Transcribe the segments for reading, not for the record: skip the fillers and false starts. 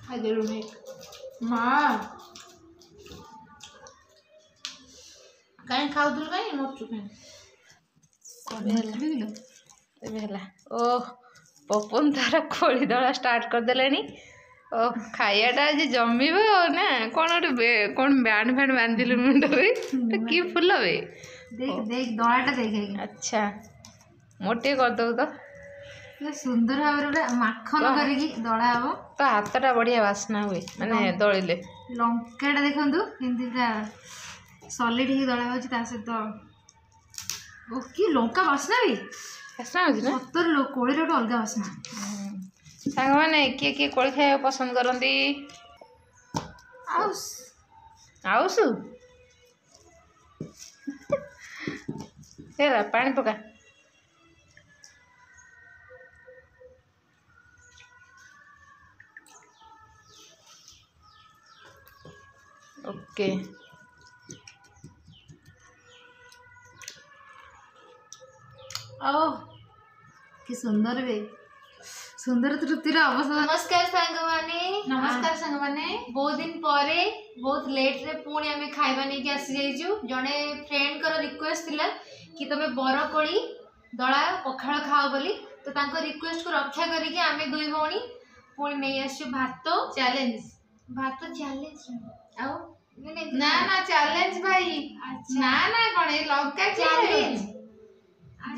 ଖାଇଦେଲୁ ନି ମା କାଇଁ ଖାଉଥିଲୁ କାଇଁ ମରୁଛୁ କାଇଁ ଏବେ ହେଲା ଓ ପପନ ତାର କୋଳି ଦଳା ଷ୍ଟାର୍ଟ କରିଦେଲାଣି ଓ ଖାଇବାଟା ଆଜି ଜମିବ ନା କଣ ଗୋଟେ କଣ ବ୍ୟାଣ୍ଡ ଫ୍ୟାଣ୍ଡ ବାନ୍ଧିଲୁ ମୁଣ୍ଡରେ କି ଫୁଲ ବେ देख दଳାଟା ଦେଖ ଆଚ୍ଛା ମୋର ଟିକେ କରିଦବୁ ତ ସୁନ୍ଦର ଭାବରେ ଗୋଟେ ମାଖନ କରିକି ଦଳା ହବ ତ ହାତଟା ବଢିଆ ବାସ୍ନା ହୁଏ ମାନେ ଦଳିଲେ ଲଙ୍କାଟା ଦେଖନ୍ତୁ କେମିତି ପୁରା ସଲିଡ୍ ହେଇକି ଦଳା ହଉଛି ତା ସହିତ ଓ କି ଲଙ୍କା ବାସ୍ନା ବି ବାସ୍ନା ହଉଛି ନା ସତରେ କୋଳିର ଗୋଟେ ଅଲଗା ବାସ୍ନା ସାଙ୍ଗମାନେ କିଏ କିଏ କୋଳି ଖାଇବାକୁ ପସନ୍ଦ କରନ୍ତି ଆଉସୁ ହେଲା ପାଣି ପକା ओके ओ कि सुंदर बे सुंदर तृप्तिर अवसर नमस्कार सांग माने नमस्कार सांग माने बहुत दिन परे बहुत लेट रे पुणी आमे खाइबा नै कि आसी जाइजु जने फ्रेंड कर रिक्वेस्ट थिला कि तमे बरकोली दळा पखाळ खाओ बोली तो तांको रिक्वेस्ट को रक्षा करी कि आमे दुई भौणी पुणी नै आसु भात चैलेंज आओ ना ना चैलेंज भाई ना ना कोन ए लंका चैलेंज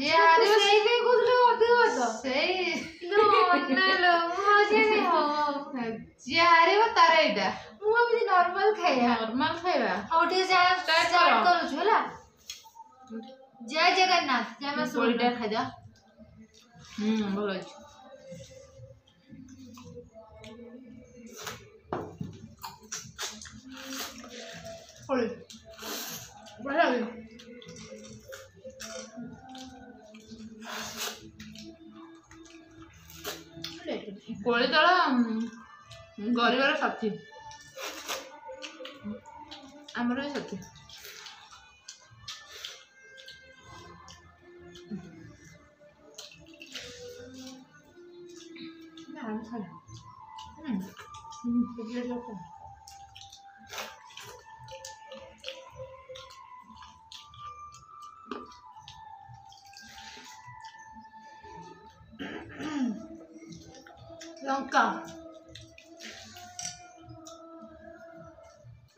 जे हारे सेई पे कुदले अधिक तो सेई लो ना लो मजे नहीं हो जे हारे वो तार एटा मु अभी नॉर्मल खाया खाइबा औटे जा स्टार्ट करू छु हला जय जगन्नाथ जय मां कोळीटा खा जा भलो अछि कोळी बढिया लागली कोळी दळा गरीबर साथी आमर भी साथी लंका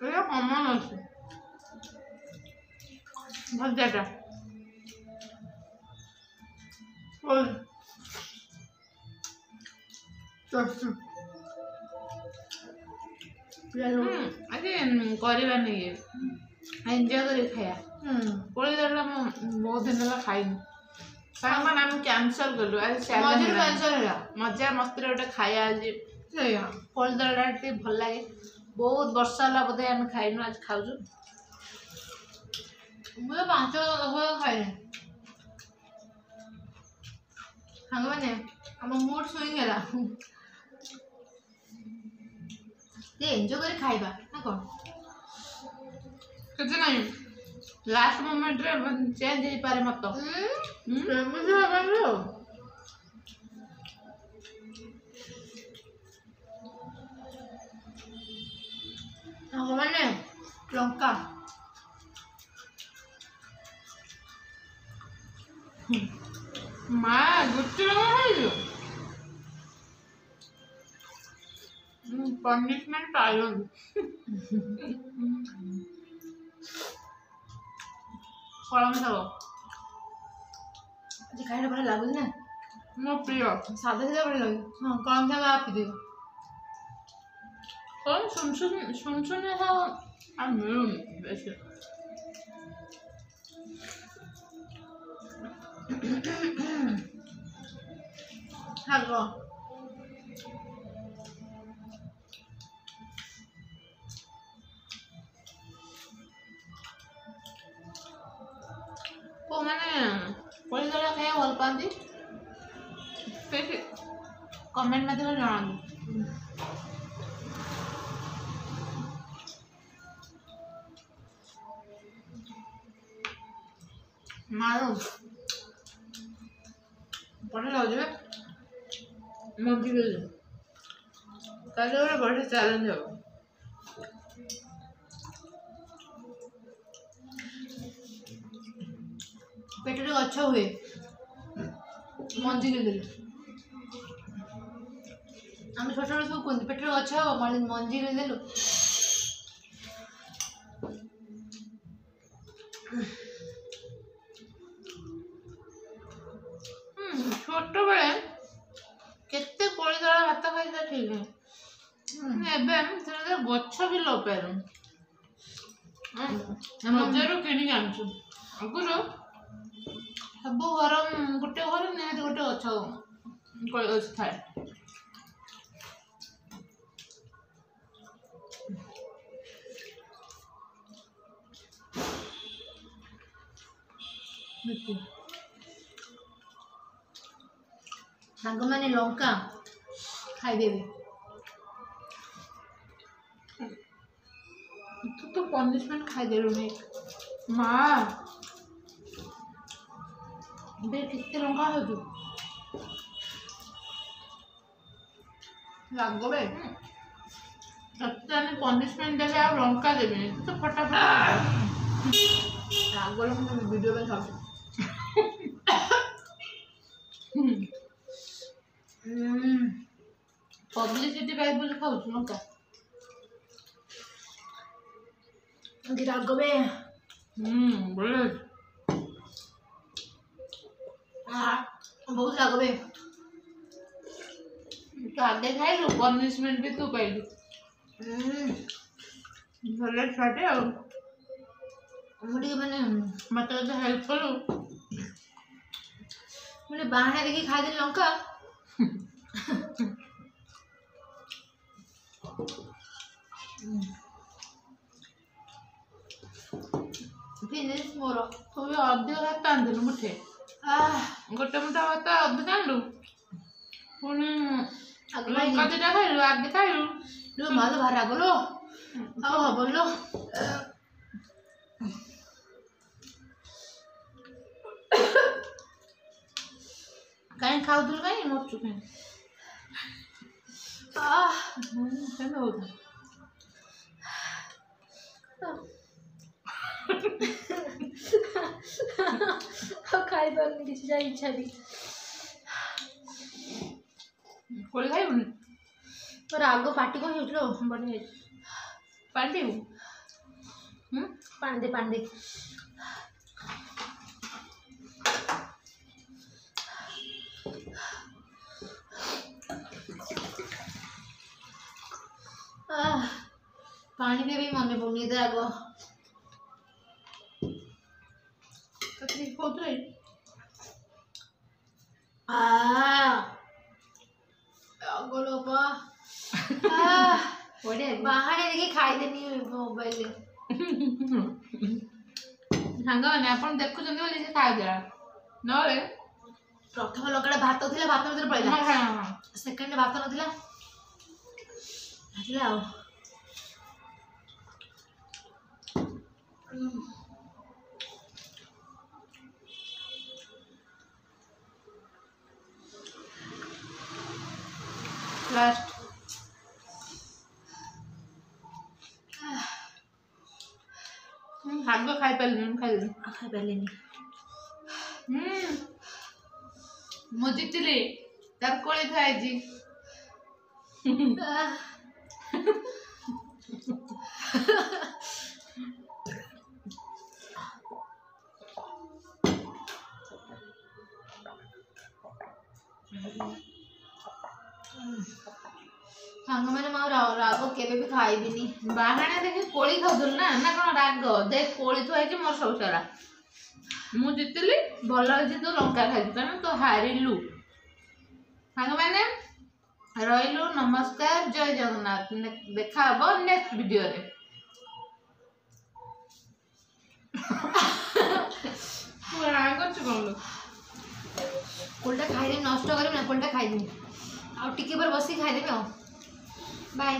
ये कमन अछि भजाटा और अरे करवा नहीं एंजॉय कर खाया कोड़ी दरला बहुत दिन है खाई सामान आम कैंसल कलु आज मजे कैंसल है मजा मस्ती गोटे खाया आज कोड़ी दरला टे भल लगे बहुत वर्ष है बोधे आम खाइनु आज खाऊ मुझे 5 खाई सांग मैंने आम मूड स्विंग है एंजॉय कर खाइबा ना कोन कितना नहीं लास्ट मोमेंट रे चेंज हो पारे मत मुझे आगलो माने लंका माँ गुच्चे लगा पनिशमेंट पाइलन कलम सब आज खाइला बड़ा लागल ना मो प्रिय सादा सादा बड़ा लागल हां कलम सब आप दियो कौन सुन है आ मिलून वैसे हागो को मैंने कोई जगह खाया भल पाती कमेंट में जनानी मारो बढ़िया लागे मम्मी के लिए काले वाला बढ़िया चैलेंज है पेटरे गछ हुए मंजी देले आम छोट छोट सब कहते पेटरे गछ हम मंजी देलु छोट बेले केते कोली दला भात खाई था ठीक है एबे से गछ भी लो पेरु मजारू किणी आनछु अगुरो सब घर गोटे घर निहाती गोटे गछ कोली गछ थाए सांग मैंने लंका खाईदेवी तो पनिशमेंट खाई दे रही माँ बे कितने लंका है तू लागबे तत्ने पनिशमेंट देबे आ लंका देबे तो फटाफट लागल हम वीडियो में सब पब्लिसिटी पाई बोल खाऊ लंका रागबे बढ़िया बहुत रागबे तो आगे खाइलु पनिशमेंट भी तू पाइलु भले छाटे आ मुझे मैंने मत तो हेल्प करू मुझे बाहर देखी खा दे लंका फिनिश मोर तू भी अधिक भात आंदिलु मुठे गोटे मुठा भात अधिक आनलु पुणी लंका दुटा खाइलु आगे खाइलु लो माल बाहर रागलो आओ हबलो कहीं खाऊलु कहीं मरचु कहीं केन होता खाई पारनी किसी जा इच्छा भी कोली खाइबुनी पर आगो पार्टी कौन होचलो बढ़िया पार्टी पानी दे पानी पे भी मन पड़नी दे आगो तकलीफ बहुत रही आगो लो पा बाहर देखी खाई देनी मोबाइल सांग मैंने अपन देखु जंदी बोली से खाई देला नले प्रथम लकड़ा भात थिला भात भीतर पड़ला हां सेकंड भात नथिला हटला आओ लास्ट भाग खाई पाइलिनी मु जीतली तार कोली खाइजी सांग मैंने मां राग केबे भी खाई भी नहीं बाहाने देखि कोली खाउदल ना ना कोन राग देख कोली तो आइजे मोर सब सारा मु जितली भल होइजे तो लंका खाइजु कारण तो हारिलु सांग मैंने रहिलु नमस्कार जय जगन्नाथ देखा हबो नेक्स्ट वीडियो रे पूरा करछु कोन कोलटा खाई दे नष्ट करे ना कोलटा खाई दे आ टिके पर बसी खाई दे बाय।